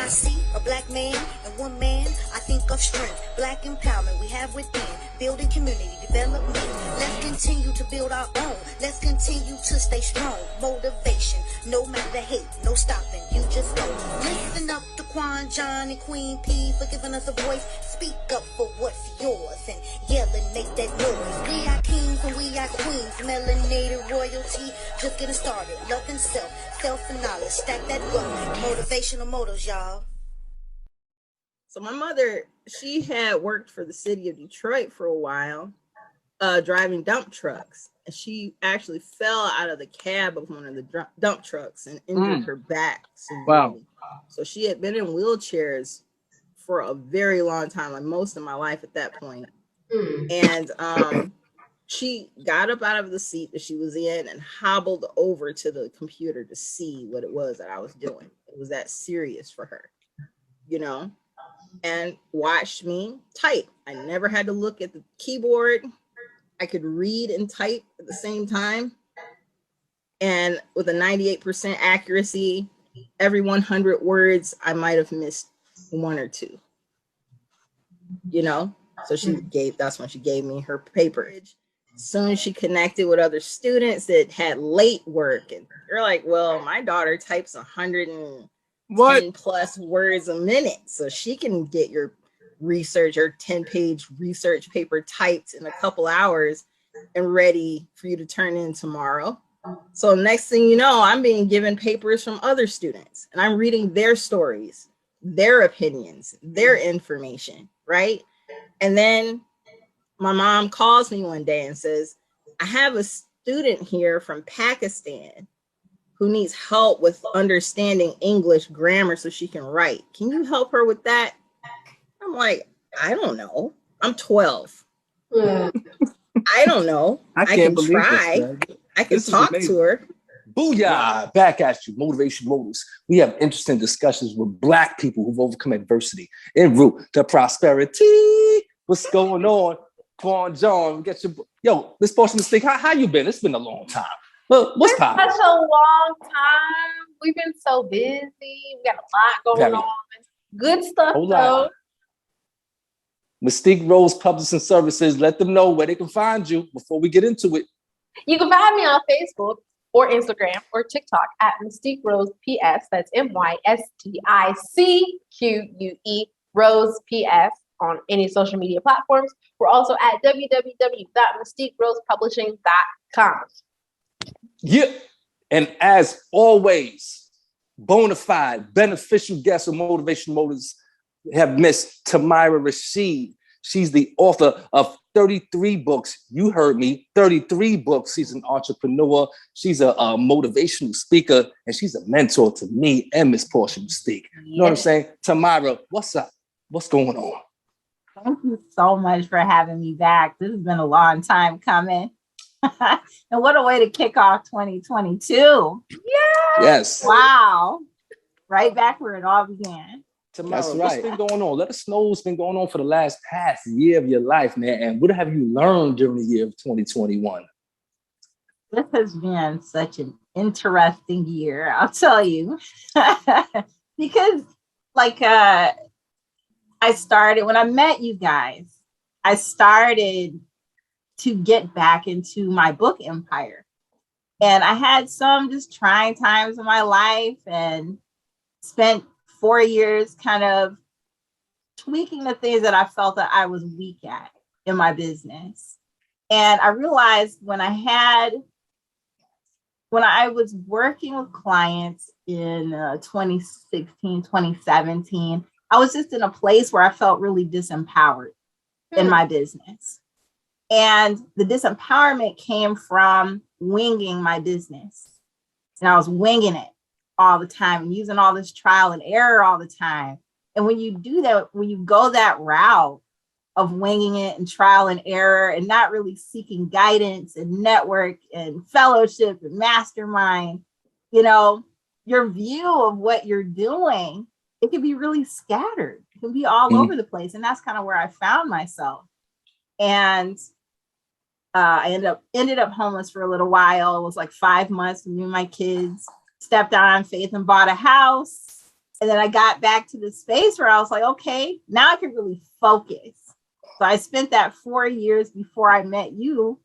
I see a black man and one man, I think of strength, black empowerment we have within, building community development. Let's continue to build our own. Let's continue to stay strong. Motivation, no matter the hate, no stopping. You just go. Listen up to Quan, John, and Queen P for giving us a voice. Speak up for what's yours and yell and make that noise. We are kings and we are queens. Melanated royalty, just getting started. Love and self and knowledge. Stack that wealth. Motivational motors, y'all. So my mother, she had worked for the city of Detroit for a while, driving dump trucks. And she actually fell out of the cab of one of the dump trucks and injured her back severely. Wow. So she had been in wheelchairs for a very long time, like most of my life at that point. And she got up out of the seat that she was in and hobbled over to the computer to see what it was that I was doing. It was that serious for her, you know, and watched me type. I never had to look at the keyboard. I could read and type at the same time. And with a 98% accuracy, every 100 words, I might have missed one or two, you know? So that's when she gave me her paper. Soon as she connected with other students that had late work, and they're like, well, my daughter types 110 plus words a minute, so she can get your research or 10-page research paper typed in a couple hours and ready for you to turn in tomorrow. So next thing you know, I'm being given papers from other students and I'm reading their stories, their opinions, their information, right? And then my mom calls me one day and says, I have a student here from Pakistan who needs help with understanding English grammar so she can write. Can you help her with that? I'm like, I don't know. I'm 12. I don't know. I can try. I can talk to her. Booyah! Back at you, Motivation Motors. We have interesting discussions with Black people who've overcome adversity en route to prosperity. What's going on? Quan John, get your Miss Portia Mystique. How you been? It's been a long time. Look, what's poppin'? Such a long time. We've been so busy. We got a lot going on. Good stuff though. Mystique Rose Publishing Services. Let them know where they can find you before we get into it. You can find me on Facebook or Instagram or TikTok at Mystique Rose PS. That's MYSTICQUE Rose PS on any social media platforms. We're also at www.mystiquerosepublishing.com. Yeah. And as always, bona fide, beneficial guests of Motivation Motors have Miss Tamira Rashid. She's the author of 33 books. You heard me, 33 books. She's an entrepreneur. She's a motivational speaker, and she's a mentor to me and Miss Portia Mystique. You know what I'm saying? Tamira, what's up? What's going on? Thank you so much for having me back. This has been a long time coming. And what a way to kick off 2022. Yes. Wow. Right back where it all began. Tamara, what's been going on? Let us know what's been going on for the last past year of your life, man. And what have you learned during the year of 2021? This has been such an interesting year, I'll tell you. Because I started, when I met you guys, I started to get back into my book empire. And I had some just trying times in my life and spent 4 years kind of tweaking the things that I felt that I was weak at in my business. And I realized when I was working with clients in 2016, 2017, I was just in a place where I felt really disempowered in my business. And the disempowerment came from winging my business. And I was winging it all the time and using all this trial and error all the time. And when you do that, when you go that route of winging it and trial and error and not really seeking guidance and network and fellowship and mastermind, your view of what you're doing, it can be really scattered. It can be all over the place. And that's kind of where I found myself. And I ended up homeless for a little while. It was like 5 months. Me and my kids stepped out on faith and bought a house. And then I got back to the space where I was like, okay, now I can really focus. So I spent that 4 years before I met you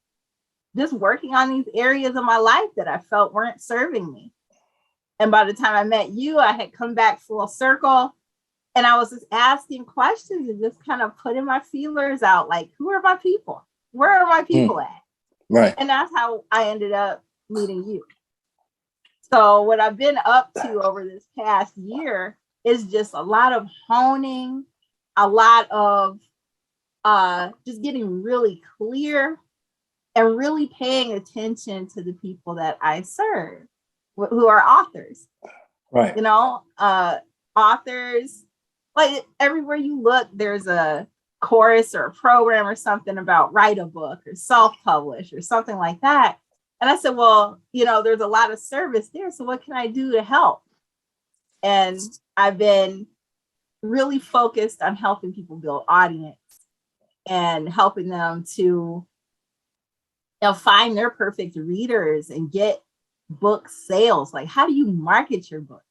just working on these areas of my life that I felt weren't serving me. And by the time I met you, I had come back full circle, and I was just asking questions and just kind of putting my feelers out, like, who are my people? Where are my people at? Right. And that's how I ended up meeting you. So what I've been up to over this past year is just a lot of honing, a lot of just getting really clear and really paying attention to the people that I serve, who are authors. Right. You know, authors, like everywhere you look, there's a course or a program or something about write a book or self-publish or something like that. And I said, well, you know, there's a lot of service there. So what can I do to help? And I've been really focused on helping people build audience and helping them to, you know, find their perfect readers and get book sales. Like, how do you market your book?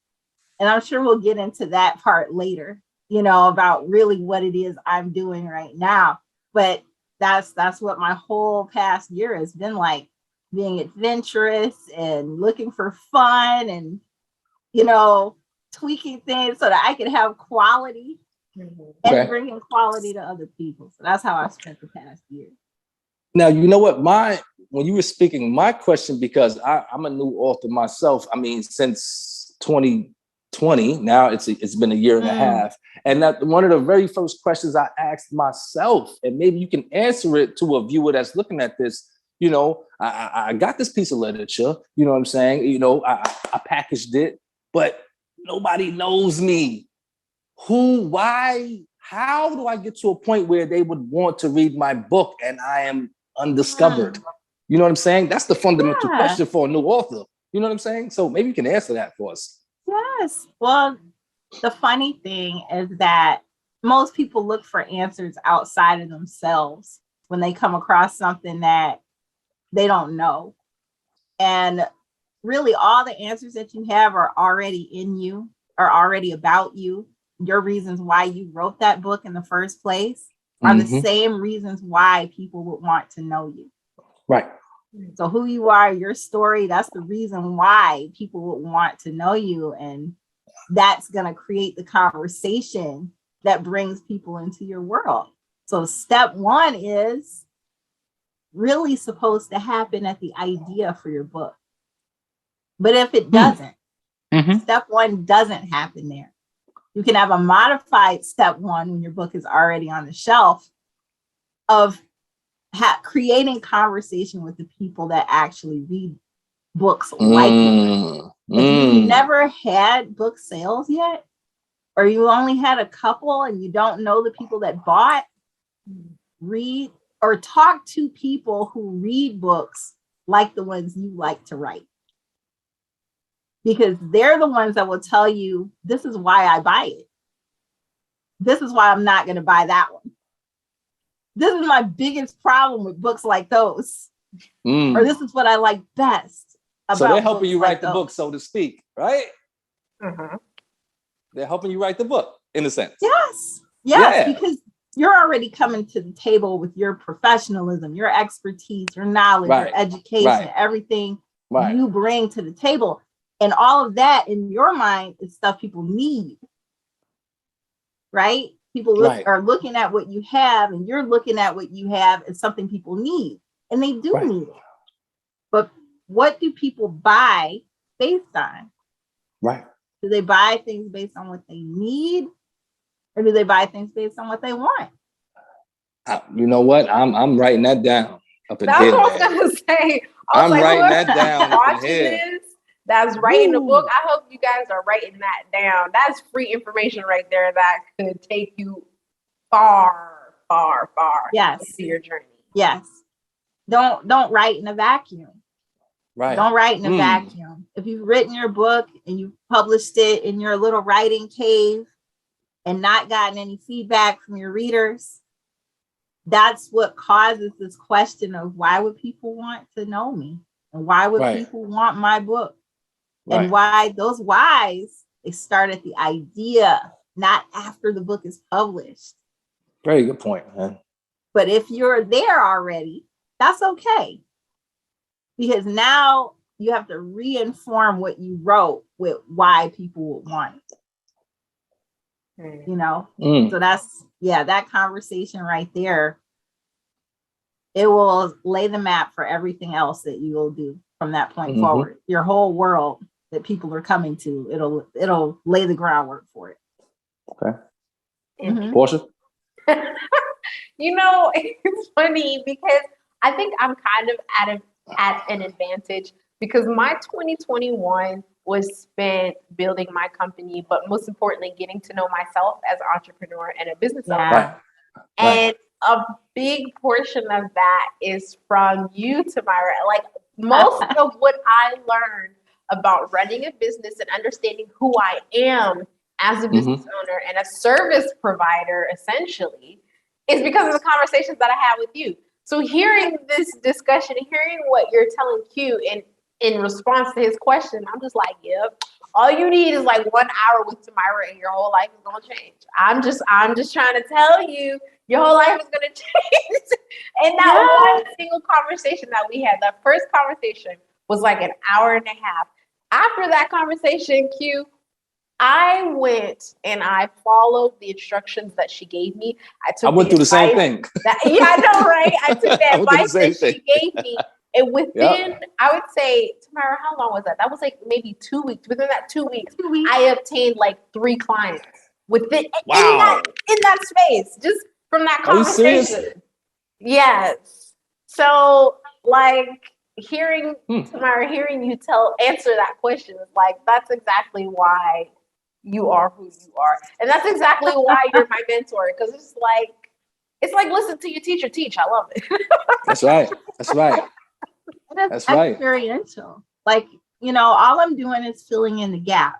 And I'm sure we'll get into that part later, you know, about really what it is I'm doing right now. But that's what my whole past year has been like, being adventurous and looking for fun and, you know, tweaking things so that I can have quality and bringing quality to other people. So that's how I spent the past year. Now, you know what, when you were speaking, my question, because I'm a new author myself, I mean, since 2020, now it's been a year and a half. And that one of the very first questions I asked myself, and maybe you can answer it to a viewer that's looking at this, you know, I got this piece of literature, you know what I'm saying? You know, I packaged it, but nobody knows me. Who, why, how do I get to a point where they would want to read my book and I am undiscovered? You know what I'm saying? That's the fundamental question for a new author. You know what I'm saying? So maybe you can answer that for us. Yes. Well, the funny thing is that most people look for answers outside of themselves when they come across something that they don't know. And really all the answers that you have are already in you, are already about you. Your reasons why you wrote that book in the first place are the same reasons why people would want to know you. Right. So who you are, your story, that's the reason why people would want to know you. And that's going to create the conversation that brings people into your world. So step one is really supposed to happen at the idea for your book. But if it doesn't, step one doesn't happen there. You can have a modified step one when your book is already on the shelf of creating conversation with the people that actually read books like yours. If you've never had book sales yet, or you only had a couple and you don't know the people that bought, read or talk to people who read books like the ones you like to write. Because they're the ones that will tell you, this is why I buy it. This is why I'm not going to buy that one. This is my biggest problem with books like those. Or this is what I like best about So they're helping you write like the book, so to speak, right? Mm-hmm. They're helping you write the book, in a sense. Yes, because you're already coming to the table with your professionalism, your expertise, your knowledge, your education, everything you bring to the table. And all of that in your mind is stuff people need, right? People are looking at what you have, and you're looking at what you have as something people need, and they do need it. But what do people buy based on? Right. Do they buy things based on what they need, or do they buy things based on what they want? You know what? I'm writing that down up in That's here. what I was gonna say. I'm writing that down up in here. That's writing the book. I hope you guys are writing that down. That's free information right there that could take you far, far, far into your journey. Yes. Don't write in a vacuum. Right. Don't write in a vacuum. If you've written your book and you've published it in your little writing cave and not gotten any feedback from your readers, that's what causes this question of why would people want to know me? And why would people want my book? And why those whys They start at the idea, not after the book is published. Very good point, man. But if you're there already, that's okay. Because now you have to reinform what you wrote with why people would want it. You know? So that's, that conversation right there. It will lay the map for everything else that you will do from that point forward. Your whole world that people are coming to, it'll lay the groundwork for it. Okay. Portia? You know, it's funny because I think I'm kind of at an advantage because my 2021 was spent building my company, but most importantly, getting to know myself as an entrepreneur and a business owner. And a big portion of that is from you, Tamara. Like most of what I learned about running a business and understanding who I am as a business owner and a service provider, essentially, is because of the conversations that I had with you. So hearing this discussion, hearing what you're telling Q in response to his question, I'm just like, yep. All you need is like 1 hour with Tamara and your whole life is gonna change. I'm just trying to tell you, your whole life is gonna change. And that one single conversation that we had, that first conversation was like an hour and a half. After that conversation, Q, I went and I followed the instructions that she gave me. I went through the same thing. I know, right? I took the advice that she gave me. And within, I would say, Tamara, how long was that? That was like maybe 2 weeks. Within that 2 weeks, I obtained like 3 clients within in that space, just from that conversation. Yes. So like hearing Tamara, hearing you answer that question is like, that's exactly why you are who you are. And that's exactly why you're my mentor. Because it's like listen to your teacher teach. I love it. That's right. That's right. That's right. Experiential. Like, you know, all I'm doing is filling in the gaps.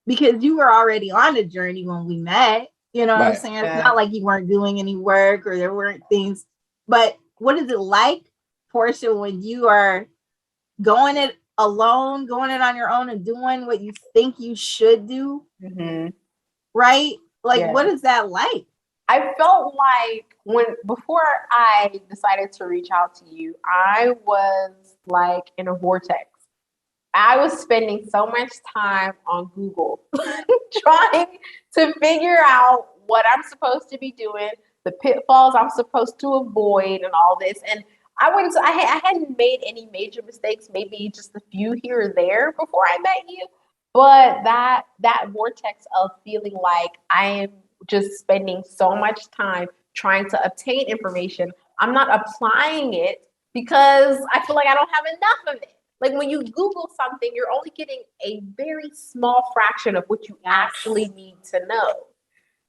Because you were already on the journey when we met. You know what I'm saying? It's not like you weren't doing any work or there weren't things. But what is it like, Portia, when you are going it alone, going it on your own and doing what you think you should do? Right? Like, what is that like? I felt like before I decided to reach out to you, I was like in a vortex. I was spending so much time on Google trying to figure out what I'm supposed to be doing, the pitfalls I'm supposed to avoid and all this. And I hadn't made any major mistakes, maybe just a few here or there before I met you. But that vortex of feeling like I am just spending so much time trying to obtain information, I'm not applying it because I feel like I don't have enough of it. Like when you Google something, you're only getting a very small fraction of what you actually need to know.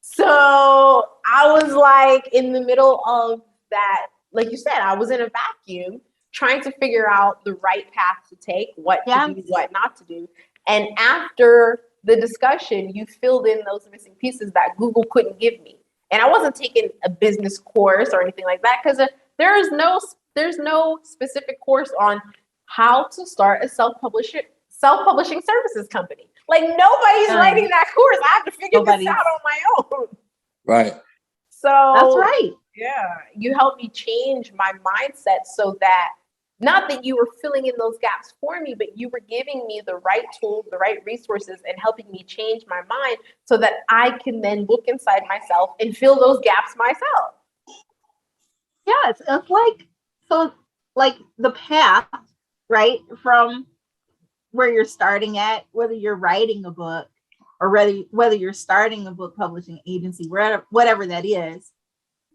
So I was like in the middle of that, like you said, I was in a vacuum trying to figure out the right path to take, what to do, what not to do. And after the discussion, you filled in those missing pieces that Google couldn't give me. And I wasn't taking a business course or anything like that because there's no specific course on how to start a self-publishing services company. Like nobody's writing that course. I have to figure this out on my own. Right. So that's right. Yeah. You helped me change my mindset so that not that you were filling in those gaps for me, but you were giving me the right tools, the right resources, and helping me change my mind so that I can then look inside myself and fill those gaps myself. Yes, it's like the path, right, from where you're starting at, whether you're writing a book or whether you're starting a book publishing agency, whatever that is,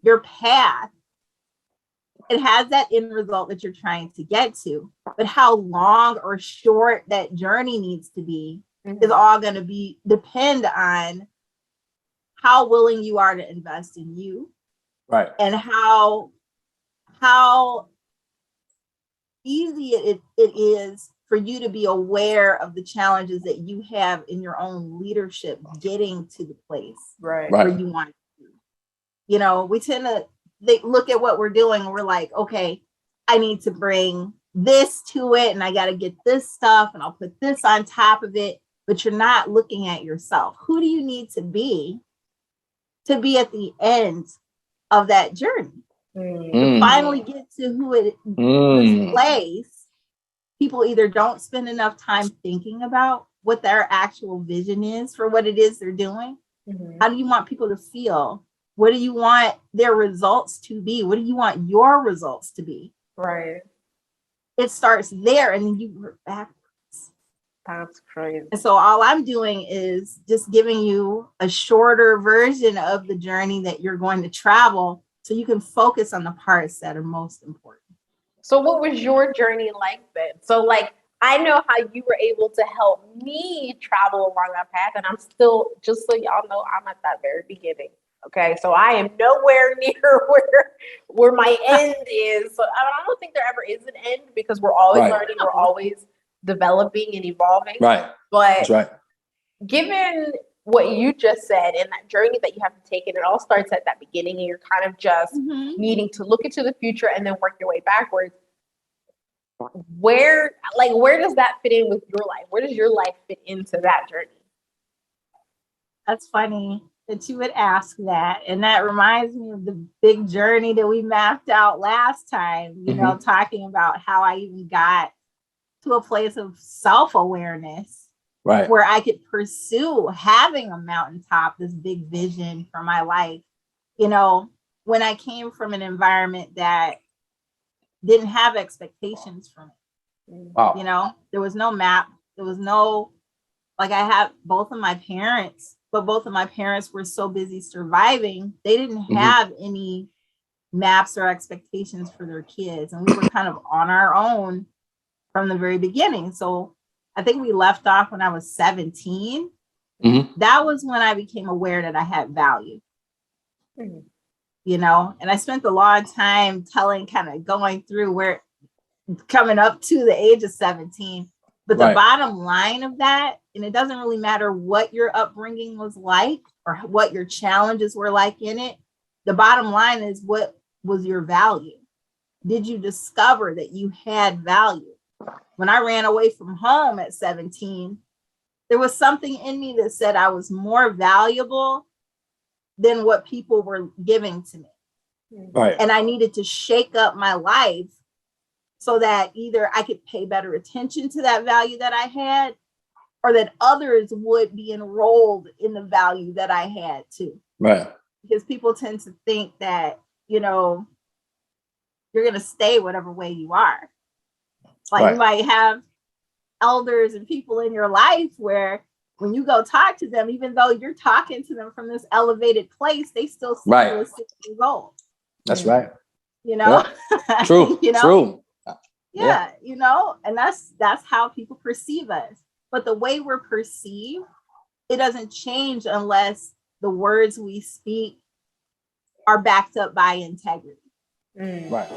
your path, it has that end result that you're trying to get to. But how long or short that journey needs to be is all going to depend on how willing you are to invest in you. Right. And how easy it is for you to be aware of the challenges that you have in your own leadership getting to the place where you want to be. You know, we tend to look at what we're doing and we're like, okay, I need to bring this to it and I got to get this stuff and I'll put this on top of it. but you're not looking at yourself. Who do you need to be at the end of that journey? To finally get to who it this place, people either don't spend enough time thinking about what their actual vision is for what it is they're doing. How do you want people to feel? What do you want their results to be? What do you want your results to be? Right. It starts there and then you work backwards. That's crazy. And so all I'm doing is just giving you a shorter version of the journey that you're going to travel so you can focus on the parts that are most important. So what was your journey like then? So like, I know how you were able to help me travel along that path, and I'm still, just so y'all know, I'm at that very beginning. Okay, so I am nowhere near where my end is. So I don't think there ever is an end because we're always learning, we're always developing and evolving. Right. But That's right. Given what you just said and that journey that you have to take, and it all starts at that beginning, and you're kind of just needing to look into the future and then work your way backwards. Where does that fit in with your life? Where does your life fit into that journey? That's funny that you would ask that. And that reminds me of the big journey that we mapped out last time, you know, talking about how I even got to a place of self-awareness, right, where I could pursue having a mountaintop, this big vision for my life. You know, when I came from an environment that didn't have expectations from it. Wow. You know, there was no map. There was no, like, I have both of my parents, but both of my parents were so busy surviving, they didn't have any maps or expectations for their kids. And we were kind of on our own from the very beginning. So I think we left off when I was 17. That was when I became aware that I had value. You know, and I spent a long time going through where coming up to the age of 17. But the bottom line of that, and it doesn't really matter what your upbringing was like or what your challenges were like in it. The bottom line is, what was your value? Did you discover that you had value? When I ran away from home at 17, there was something in me that said I was more valuable than what people were giving to me. Right. And I needed to shake up my life so that either I could pay better attention to that value that I had, or that others would be enrolled in the value that I had too. Right. Because people tend to think that, you know, you're going to stay whatever way you are. Like, you might have elders and people in your life where when you go talk to them, even though you're talking to them from this elevated place, they still see you as 6 years old. That's right. You know? Yeah. True. You know? True. Yeah, you know, and that's how people perceive us. But the way we're perceived, it doesn't change unless the words we speak are backed up by integrity. Right.